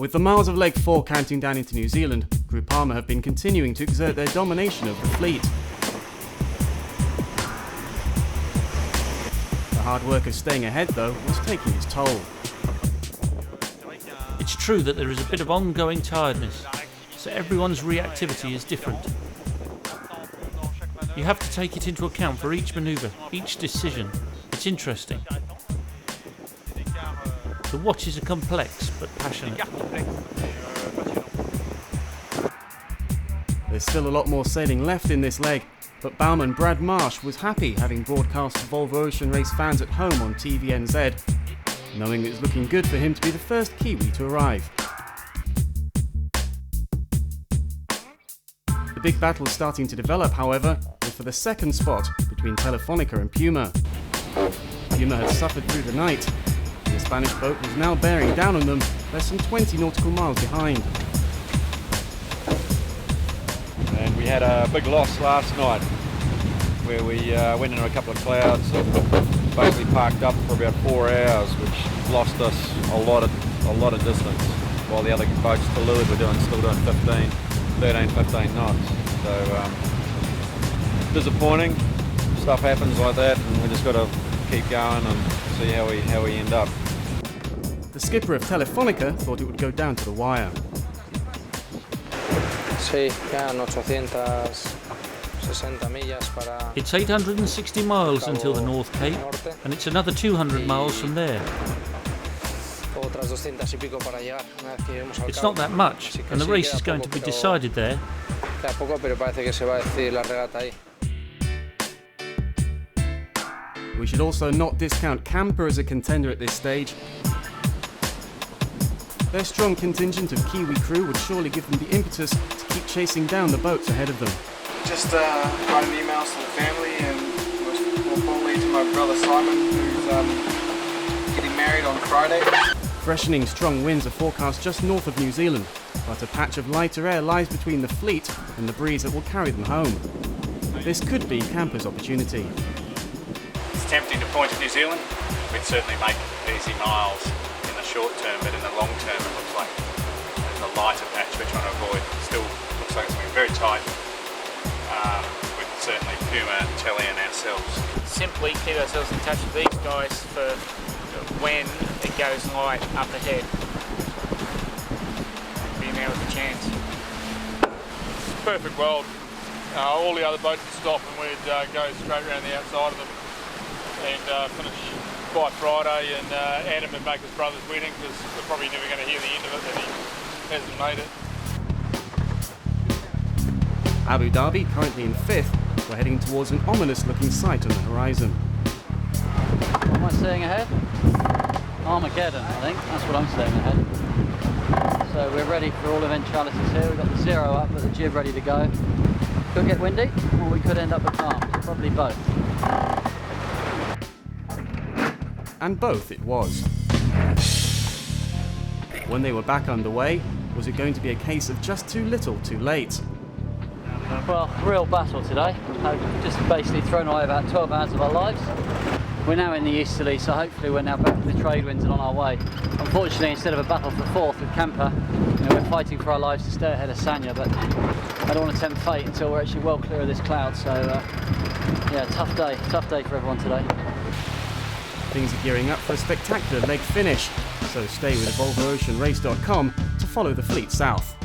With the miles of Leg 4 counting down into New Zealand, Groupama have been continuing to exert their domination over the fleet. The hard work of staying ahead, though, was taking its toll. It's true that there is a bit of ongoing tiredness, so everyone's reactivity is different. You have to take it into account for each manoeuvre, each decision. It's interesting. The watches are complex but passionate. There's still a lot more sailing left in this leg, but bowman Brad Marsh was happy having broadcast to Volvo Ocean Race fans at home on TVNZ, knowing it was looking good for him to be the first Kiwi to arrive. The big battle starting to develop, however, was for the second spot between Telefonica and Puma. Puma had suffered through the night. The Spanish boat was now bearing down on them, less than 20 nautical miles behind. And we had a big loss last night, where we went into a couple of clouds and basically parked up for about 4 hours, which lost us a lot of distance, while the other boats to leeward were still doing 13, 15 knots. So disappointing. Stuff happens like that, and we just got to keep going and see how we end up. The skipper of Telefonica thought it would go down to the wire. It's 860 miles until the North Cape, and it's another 200 miles from there. It's not that much, and the race is going to be decided there. We should also not discount Camper as a contender at this stage. Their strong contingent of Kiwi crew would surely give them the impetus to keep chasing down the boats ahead of them. Just writing emails to the family and more importantly to my brother Simon, who's getting married on Friday. Freshening strong winds are forecast just north of New Zealand, but a patch of lighter air lies between the fleet and the breeze that will carry them home. This could be Camper's opportunity. It's tempting to point at New Zealand. We'd certainly make easy miles in the short term, but in the long term it looks like the lighter patch we're trying to avoid still looks like it's going to be very tight, with certainly Puma, Telly and ourselves. Simply keep ourselves in touch with these guys for when it goes light up ahead. Be now with a chance. Perfect world. All the other boats would stop and we'd go straight around the outside of them and finish by Friday, and Adam would make his brother's wedding, because we're probably never going to hear the end of it that he hasn't made it. Abu Dhabi, currently in 5th, we're heading towards an ominous looking sight on the horizon. What am I seeing ahead? Armageddon, I think. That's what I'm seeing ahead. So we're ready for all eventualities here. We've got the zero up, but the jib ready to go. Could get windy, or we could end up with calm. Probably both. And both it was. When they were back underway, was it going to be a case of just too little too late? Well, real battle today. I've just basically thrown away about 12 hours of our lives. We're now in the easterly, so hopefully we're now back to the trade winds and on our way. Unfortunately, instead of a battle for 4th with Camper, we're fighting for our lives to stay ahead of Sanya, but I don't want to tempt fate until we're actually well clear of this cloud, so yeah, tough day for everyone today. Things are gearing up for a spectacular leg finish, so stay with VolvoOceanRace.com to follow the fleet south.